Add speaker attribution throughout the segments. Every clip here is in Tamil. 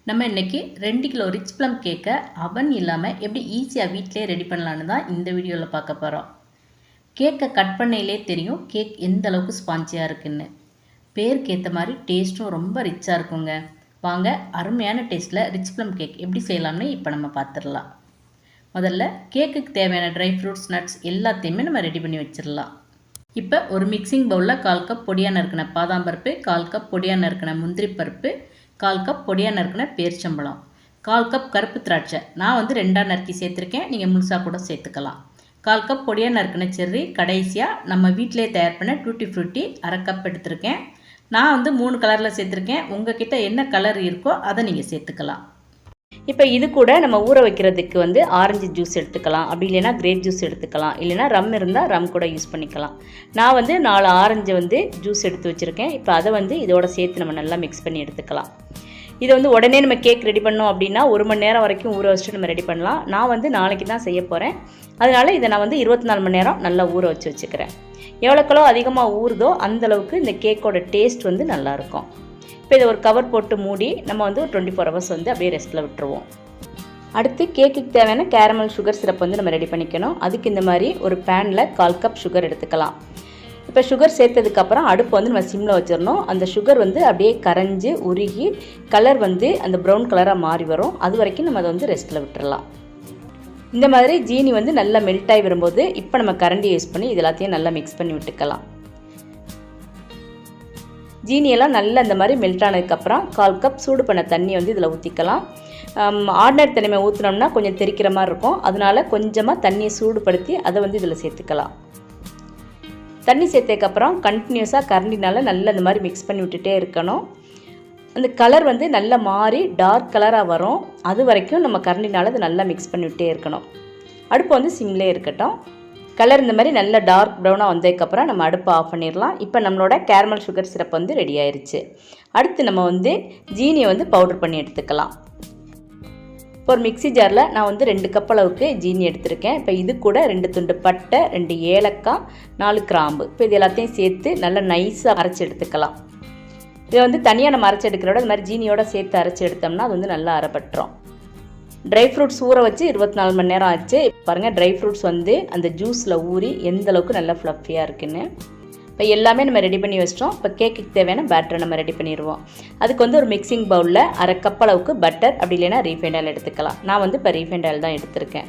Speaker 1: நம்ம இன்றைக்கி 2 கிலோ ரிச் ப்ளம் கேக்கை அவன் இல்லாமல் எப்படி ஈஸியாக வீட்டிலே ரெடி பண்ணலான்னு தான் இந்த வீடியோவில் பார்க்க போகிறோம். கேக்கை கட் பண்ணையிலே தெரியும் கேக் எந்த அளவுக்கு ஸ்பாஞ்சியாக இருக்குன்னு. பேருக்கு ஏற்ற மாதிரி டேஸ்ட்டும் ரொம்ப ரிச்சாக இருக்குங்க. வாங்க அருமையான டேஸ்ட்டில் ரிச் ப்ளம் கேக் எப்படி செய்யலாம்னு இப்போ நம்ம பார்த்துடலாம். முதல்ல கேக்குக்கு தேவையான ட்ரை ஃப்ரூட்ஸ் நட்ஸ் எல்லாத்தையுமே நம்ம ரெடி பண்ணி வச்சிடலாம். இப்போ ஒரு மிக்சிங் பவுலில் 1/4 கப் பொடியாக நறுக்கின பாதாம் பருப்பு, 1/4 கப் பொடியாக நறுக்கின முந்திரி பருப்பு, 1/4 கப் பொடியாக நறுக்கின பேரிச்சம்பழம், 1/4 கப் கருப்பு திராட்சை. நான் 2ஆக நறுக்கி சேர்த்துருக்கேன், நீங்கள் முழுசாக கூட சேர்த்துக்கலாம். 1/4 கப் பொடியாக நறுக்கின செர்ரி. கடைசியாக நம்ம வீட்டிலே தயார் பண்ண டூட்டி ஃப்ரூட்டி 1/2 கப் எடுத்திருக்கேன். நான் 3 கலரில் சேர்த்துருக்கேன். உங்ககிட்ட என்ன கலர் இருக்கோ அதை நீங்கள் சேர்த்துக்கலாம். இப்போ இது கூட நம்ம ஊற வைக்கிறதுக்கு ஆரஞ்சு ஜூஸ் எடுத்துக்கலாம், அப்படி இல்லைனா கிரேப் ஜூஸ் எடுத்துக்கலாம், இல்லைனா ரம் இருந்தால் ரம் கூட யூஸ் பண்ணிக்கலாம். நான் 4 ஆரஞ்சு ஜூஸ் எடுத்து வச்சுருக்கேன். இப்போ அதை இதோட சேர்த்து நம்ம நல்லா மிக்ஸ் பண்ணி எடுத்துக்கலாம். இதை உடனே நம்ம கேக் ரெடி பண்ணோம் அப்படின்னா 1 மணி நேரம் வரைக்கும் ஊற வச்சுட்டு நம்ம ரெடி பண்ணலாம். நான் நாளைக்கு தான் செய்ய போகிறேன், அதனால் இதை நான் 24 மணி நேரம் நல்லா ஊற வச்சுக்கிறேன். எவ்வளோக்களோ அதிகமாக ஊறுதோ அந்தளவுக்கு இந்த கேக்கோட டேஸ்ட் நல்லாயிருக்கும். இப்போ இதை ஒரு கவர் போட்டு மூடி நம்ம ஒரு 24 ஹவர்ஸ் அப்படியே ரெஸ்ட்டில் விட்டுருவோம். அடுத்து கேக்குக்கு தேவையான கேரமல் சுகர் சிரப் நம்ம ரெடி பண்ணிக்கணும். அதுக்கு இந்த மாதிரி ஒரு பேனில் 1/4 கப் சுகர் எடுத்துக்கலாம். இப்போ சுகர் சேர்த்ததுக்கப்புறம் அடுப்பு நம்ம சிம்மில் வச்சிடணும். அந்த சுகர் அப்படியே கரைஞ்சி உருகி கலர் அந்த ப்ரௌன் கலராக மாறி வரும். அது வரைக்கும் நம்ம அதை ரெஸ்ட்டில் விட்டுறலாம். இந்த மாதிரி ஜீனி நல்லா மெல்ட் ஆகி வரும்போது இப்போ நம்ம கரண்டி யூஸ் பண்ணி இது எல்லாத்தையும் நல்லா மிக்ஸ் பண்ணி விட்டுக்கலாம். ஜீனியெல்லாம் நல்லா இந்த மாதிரி மெல்ட் ஆனதுக்கப்புறம் 1/4 கப் சூடு பண்ண தண்ணி இதில் ஊற்றிக்கலாம். ஆர்டினரி தண்ணியை ஊற்றினோம்னா கொஞ்சம் தெறிக்கிற மாதிரி இருக்கும், அதனால கொஞ்சமாக தண்ணியை சூடுபடுத்தி அதை இதில் சேர்த்துக்கலாம். தண்ணி சேர்த்ததுக்கப்புறம் கண்டினியூஸாக கரண்டினால் நல்லா இந்த மாதிரி மிக்ஸ் பண்ணி விட்டுட்டே இருக்கணும். அந்த கலர் நல்லா மாறி டார்க் கலராக வரும், அது வரைக்கும் நம்ம கரண்டினால் அதை நல்லா மிக்ஸ் பண்ணி விட்டே இருக்கணும். அடுப்பு சிம்லே இருக்கட்டும். கலர் இந்த மாதிரி நல்ல டார்க் ப்ரௌனாக வந்ததுக்கப்புறம் நம்ம அடுப்பை ஆஃப் பண்ணிடலாம். இப்போ நம்மளோட கேரமல் சுகர் சிரப் ரெடி ஆயிடுச்சு. அடுத்து நம்ம ஜீனியை பவுடர் பண்ணி எடுத்துக்கலாம். இப்போ ஒரு மிக்ஸி ஜாரில் நான் 2 கப் அளவுக்கு ஜீனி எடுத்திருக்கேன். இப்போ இது கூட 2 துண்டு பட்டை, 2 ஏலக்காய், 4 கிராம்பு, இப்போ இது எல்லாத்தையும் சேர்த்து நல்லா நைஸாக அரைச்சி எடுத்துக்கலாம். இதை தனியாக நம்ம அரைச்சி எடுக்கிறோட இந்த மாதிரி ஜீனியோட சேர்த்து அரைச்சி எடுத்தோம்னா அது நல்லா அரைப்பட்டுரும். ட்ரை ஃப்ரூட்ஸ் ஊற வச்சு 24 மணி நேரம் ஆச்சு. பாருங்கள், ட்ரை ஃப்ரூட்ஸ் அந்த ஜூஸில் ஊறி எந்த அளவுக்கு நல்லா ஃப்ளஃபியாக இருக்குன்னு. இப்போ எல்லாமே நம்ம ரெடி பண்ணி வச்சிட்டோம். இப்போ கேக்குக்கு தேவையான பேட்டரை நம்ம ரெடி பண்ணிடுவோம். அதுக்கு ஒரு மிக்சிங் பவுலில் 1/2 கப் அளவுக்கு பட்டர், அப்படி இல்லைனா ரீஃபைண்ட் ஆயில் எடுத்துக்கலாம். நான் இப்போ ரீஃபைண்ட் ஆயில் தான் எடுத்திருக்கேன்.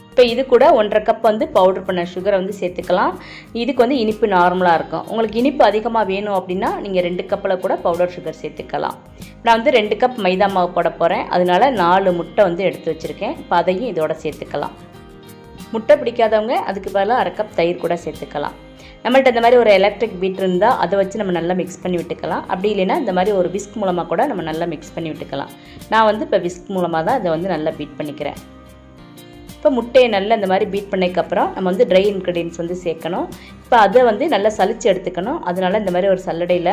Speaker 1: இப்போ இது கூட 1/2 கப் பவுடர் பண்ண சுகரை சேர்த்துக்கலாம். இதுக்கு இனிப்பு நார்மலாக இருக்கும். உங்களுக்கு இனிப்பு அதிகமாக வேணும் அப்படின்னா நீங்கள் 2 கப்பில் கூட பவுடர் சுகர் சேர்த்துக்கலாம். நான் 2 கப் மைதா மாவு போட போகிறேன், அதனால் 4 முட்டை எடுத்து வச்சுருக்கேன். இப்போ அதையும் இதோட சேர்த்துக்கலாம். முட்டை பிடிக்காதவங்க அதுக்கு பதிலாக 1/2 கப் தயிர் கூட சேர்த்துக்கலாம். நம்மள்ட்ட இந்த மாதிரி ஒரு எலக்ட்ரிக் பீட் இருந்தால் அதை வச்சு நம்ம நல்லா மிக்ஸ் பண்ணி விட்டுக்கலாம். அப்படி இல்லைன்னா இந்த மாதிரி ஒரு விஸ்க் மூலமாக கூட நம்ம நல்லா மிக்ஸ் பண்ணி விட்டுக்கலாம். நான் இப்போ விஸ்க் மூலமாக தான் இதை நல்லா பீட் பண்ணிக்கிறேன். இப்போ முட்டையை நல்லா இந்த மாதிரி பீட் பண்ணதுக்கப்புறம் நம்ம ட்ரை இன்க்ரீடியன்ட்ஸ் சேர்க்கணும். இப்போ அதை நல்லா சலிச்சு எடுத்துக்கணும். அதனால் இந்த மாதிரி ஒரு சல்லடையில்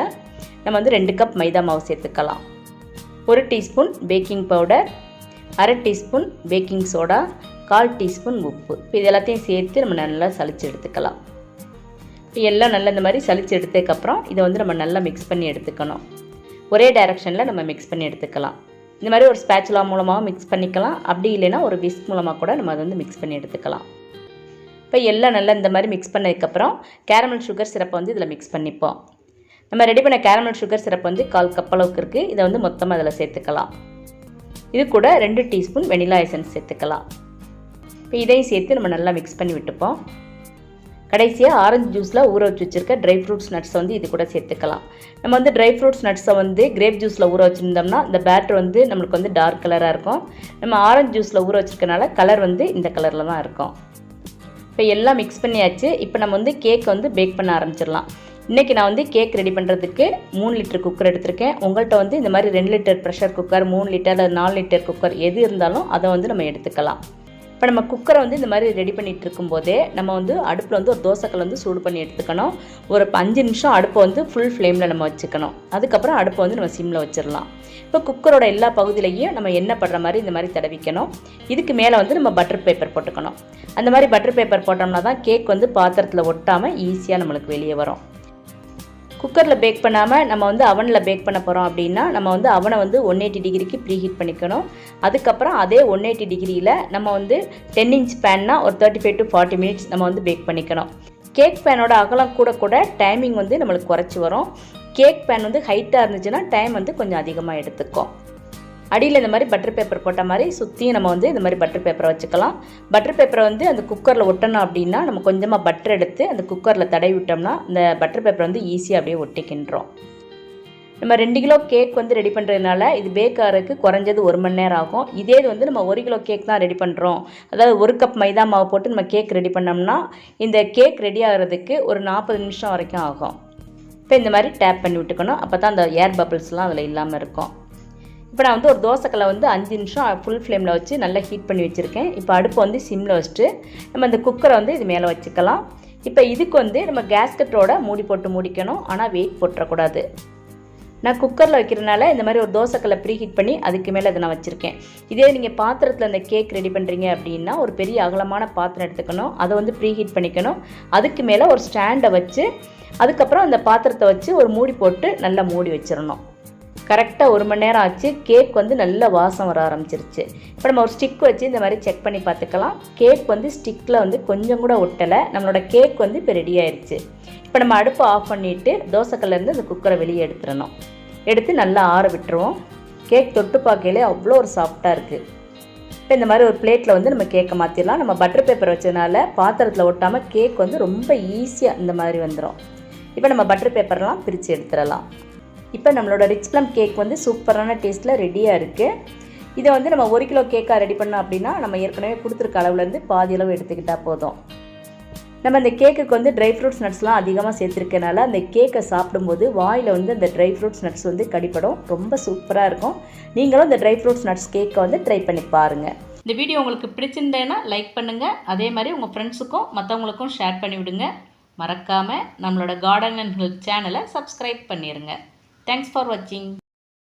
Speaker 1: நம்ம 2 கப் மைதா மாவு சேர்த்துக்கலாம். 1 teaspoon baking powder, 1/2 teaspoon baking soda, 1/4 teaspoon உப்பு. இப்போ இது எல்லாத்தையும் சேர்த்து நம்ம நல்லா சலிச்சு எடுத்துக்கலாம். இப்போ எல்லாம் நல்லா இந்த மாதிரி சலிச்சு எடுத்ததுக்கப்புறம் இதை நம்ம நல்லா மிக்ஸ் பண்ணி எடுத்துக்கணும். ஒரே டைரெக்ஷனில் நம்ம மிக்ஸ் பண்ணி எடுத்துக்கலாம். இந்த மாதிரி ஒரு ஸ்பேச்சுலா மூலமாக மிக்ஸ் பண்ணிக்கலாம், அப்படி இல்லைனா ஒரு விஸ்க் மூலமாக கூட நம்ம அதை மிக்ஸ் பண்ணி எடுத்துக்கலாம். இப்போ எல்லாம் நல்லா இந்த மாதிரி மிக்ஸ் பண்ணதுக்கப்புறம் கேரமல் சுகர் சிரப்பை இதில் மிக்ஸ் பண்ணிப்போம். நம்ம ரெடி பண்ண கேரமல் சுகர் சிரப் 1/4 கப் அளவுக்கு இருக்குது. இதை மொத்தமாக அதில் சேர்த்துக்கலாம். இது கூட 2 டீஸ்பூன் வெனிலா எசன்ஸ் சேர்த்துக்கலாம். இப்போ இதையும் சேர்த்து நம்ம நல்லா மிக்ஸ் பண்ணி விட்டுப்போம். கடைசியாக ஆரஞ்சு ஜூஸில் ஊற வச்சு வச்சுருக்க ட்ரை ஃப்ரூட்ஸ் நட்ஸ் இது கூட சேர்த்துக்கலாம். நம்ம ட்ரை ஃப்ரூட்ஸ் நட்ஸை கிரேப் ஜூஸில் ஊற வச்சுருந்தோம்னா இந்த பேட்டர் நம்மளுக்கு டார்க் கலராக இருக்கும். நம்ம ஆரஞ்சு ஜூஸில் ஊற வச்சுருக்கனால கலர் இந்த கலரில் தான் இருக்கும். இப்போ எல்லாம் மிக்ஸ் பண்ணியாச்சு. இப்போ நம்ம கேக் பேக் பண்ண ஆரம்பிச்சிடலாம். இன்றைக்கி நான் கேக் ரெடி பண்ணுறதுக்கு 3 லிட்டர் குக்கர் எடுத்திருக்கேன். உங்கள்கிட்ட இந்த மாதிரி 2 லிட்டர் ப்ரெஷர் குக்கர், 3 லிட்டர் அல்லது 4 லிட்டர் குக்கர் எது இருந்தாலும் அதை நம்ம எடுத்துக்கலாம். இப்போ நம்ம குக்கரை இந்த மாதிரி ரெடி பண்ணிகிட்டு இருக்கும்போதே நம்ம அடுப்பில் ஒரு தோசைக்கல் சூடு பண்ணி எடுத்துக்கணும். ஒரு 5 நிமிஷம் அடுப்பை ஃபுல் ஃப்ளேமில் நம்ம வச்சுக்கணும். அதுக்கப்புறம் அடுப்பை நம்ம சிம்மில் வச்சிடலாம். இப்போ குக்கரோட எல்லா பகுதியிலையும் நம்ம எண்ணெய் படுற மாதிரி இந்த மாதிரி தடவிக்கணும். இதுக்கு மேலே நம்ம பட்டர் பேப்பர் போட்டுக்கணும். அந்த மாதிரி பட்டர் பேப்பர் போட்டோம்னா தான் கேக் பாத்திரத்தில் ஒட்டாமல் ஈஸியாக நம்மளுக்கு வெளியே வரும். குக்கரில் பேக் பண்ணாமல் நம்ம வந்து அவனில் பேக் பண்ண போகிறோம் அப்படின்னா நம்ம வந்து அவனை வந்து 180 டிகிரிக்கு ப்ரீ ஹீட் பண்ணிக்கணும். அதுக்கப்புறம் அதே 180 டிகிரியில் நம்ம வந்து 10 இன்ச் பேன்னா ஒரு 35 to 40 மினிட்ஸ் நம்ம வந்து பேக் பண்ணிக்கணும். கேக் பேனோட அகலம் கூட டைமிங் வந்து நம்மளுக்கு குறைச்சி வரும். கேக் பேன் வந்து ஹைட்டாக இருந்துச்சுன்னா டைம் வந்து கொஞ்சம் அதிகமாக எடுத்துக்கும். அடியில் இந்த மாதிரி பட்டர் பேப்பர் போட்ட மாதிரி சுற்றியும் நம்ம வந்து இந்த மாதிரி பட்டர் பேப்பரை வச்சுக்கலாம். பட்டர் பேப்பரை வந்து அந்த குக்கரில் ஒட்டணும் அப்படின்னா நம்ம கொஞ்சமாக பட்டர் எடுத்து அந்த குக்கரில் தடவி விட்டோம்னா இந்த பட்டர் பேப்பரை வந்து ஈஸியாக அப்படியே ஒட்டிக்கின்றோம். நம்ம 2 கிலோ கேக் வந்து ரெடி பண்ணுறதுனால இது பேக் ஆகிறதுக்கு குறைஞ்சது 1 மணி நேரம் ஆகும். இதே இது வந்து நம்ம 1 கிலோ கேக் தான் ரெடி பண்ணுறோம், அதாவது 1 கப் மைதா மாவு போட்டு நம்ம கேக் ரெடி பண்ணோம்னா இந்த கேக் ரெடி ஆகிறதுக்கு ஒரு 40 நிமிஷம் வரைக்கும் ஆகும். இப்போ இந்த மாதிரி டேப் பண்ணி விட்டுக்கணும். அப்போ தான் அந்த ஏர் பபிள்ஸ்லாம் அதில் இல்லாமல் இருக்கும். இப்போ நான் வந்து ஒரு தோசைக்கல்லை வந்து 5 நிமிஷம் ஃபுல் ஃப்ளேமில் வச்சு நல்லா ஹீட் பண்ணி வச்சுருக்கேன். இப்போ அடுப்பை வந்து சிம்மில் வச்சுட்டு நம்ம இந்த குக்கரை வந்து இது மேலே வச்சுக்கலாம். இப்போ இதுக்கு வந்து நம்ம கேஸ்கட்டோட மூடி போட்டு மூடிக்கணும். ஆனால் வெயிட் போட்டுறக்கூடாது. நான் குக்கரில் வைக்கிறதுனால இந்த மாதிரி ஒரு தோசைக்கல்லை ப்ரீ ஹீட் பண்ணி அதுக்கு மேலே இதை நான் வச்சுருக்கேன். இதே நீங்கள் பாத்திரத்தில் இந்த கேக் ரெடி பண்ணுறீங்க அப்படின்னா ஒரு பெரிய அகலமான பாத்திரம் எடுத்துக்கணும். அதை வந்து ப்ரீ ஹீட் பண்ணிக்கணும். அதுக்கு மேலே ஒரு ஸ்டாண்டை வச்சு அதுக்கப்புறம் அந்த பாத்திரத்தை வச்சு ஒரு மூடி போட்டு நல்லா மூடி வச்சிடணும். கரெக்டாக 1 மணி நேரம் ஆச்சு. கேக் வந்து நல்ல வாசம் வர ஆரம்பிச்சிருச்சு. இப்போ நம்ம ஒரு ஸ்டிக் வச்சு இந்த மாதிரி செக் பண்ணி பார்த்துக்கலாம். கேக் வந்து ஸ்டிக்கில் வந்து கொஞ்சம் கூட ஒட்டலை. நம்மளோட கேக் வந்து இப்போ ரெடி ஆயிடுச்சு. இப்போ நம்ம அடுப்பை ஆஃப் பண்ணிவிட்டு தோசைக்கல்லேருந்து இந்த குக்கரை வெளியே எடுத்துடணும். எடுத்து நல்லா ஆற விட்டுருவோம். கேக் தொட்டு பார்க்கையிலே அவ்வளோ ஒரு சாஃப்டாக இருக்குது. இப்போ இந்த மாதிரி ஒரு பிளேட்டில் வந்து நம்ம கேக்கை மாற்றிடலாம். நம்ம பட்டர் பேப்பர் வச்சதுனால பாத்திரத்தில் ஒட்டாமல் கேக் வந்து ரொம்ப ஈஸியாக இந்த மாதிரி வந்துடும். இப்போ நம்ம பட்டர் பேப்பர்லாம் பிரித்து எடுத்துடலாம். இப்போ நம்மளோட ரிச் ப்ளம் கேக் வந்து சூப்பரான டேஸ்ட்டில் ரெடியாக இருக்குது. இதை வந்து நம்ம 1 கிலோ கேக்காக ரெடி பண்ணோம் அப்படின்னா நம்ம ஏற்கனவே கொடுத்துருக்க அளவுலேருந்து பாதி அளவு எடுத்துக்கிட்டால் போதும். நம்ம இந்த கேக்குக்கு வந்து ட்ரை ஃப்ரூட்ஸ் நட்ஸ்லாம் அதிகமாக சேர்த்துருக்கனால அந்த கேக்கை சாப்பிடும்போது வாயில் வந்து அந்த ட்ரை ஃப்ரூட்ஸ் நட்ஸ் வந்து கடிப்படும். ரொம்ப சூப்பராக இருக்கும். நீங்களும் இந்த ட்ரை ஃப்ரூட்ஸ் நட்ஸ் கேக்கை வந்து ட்ரை பண்ணி பாருங்கள். இந்த வீடியோ உங்களுக்கு பிடிச்சிருந்தேன்னா லைக் பண்ணுங்கள். அதே மாதிரி உங்கள் ஃப்ரெண்ட்ஸுக்கும் மற்றவங்களுக்கும் ஷேர் பண்ணி விடுங்க. மறக்காமல் நம்மளோட கார்டன் அண்ட் ஹெல்த் சேனலை சப்ஸ்கிரைப் பண்ணிடுங்க. Thanks for watching.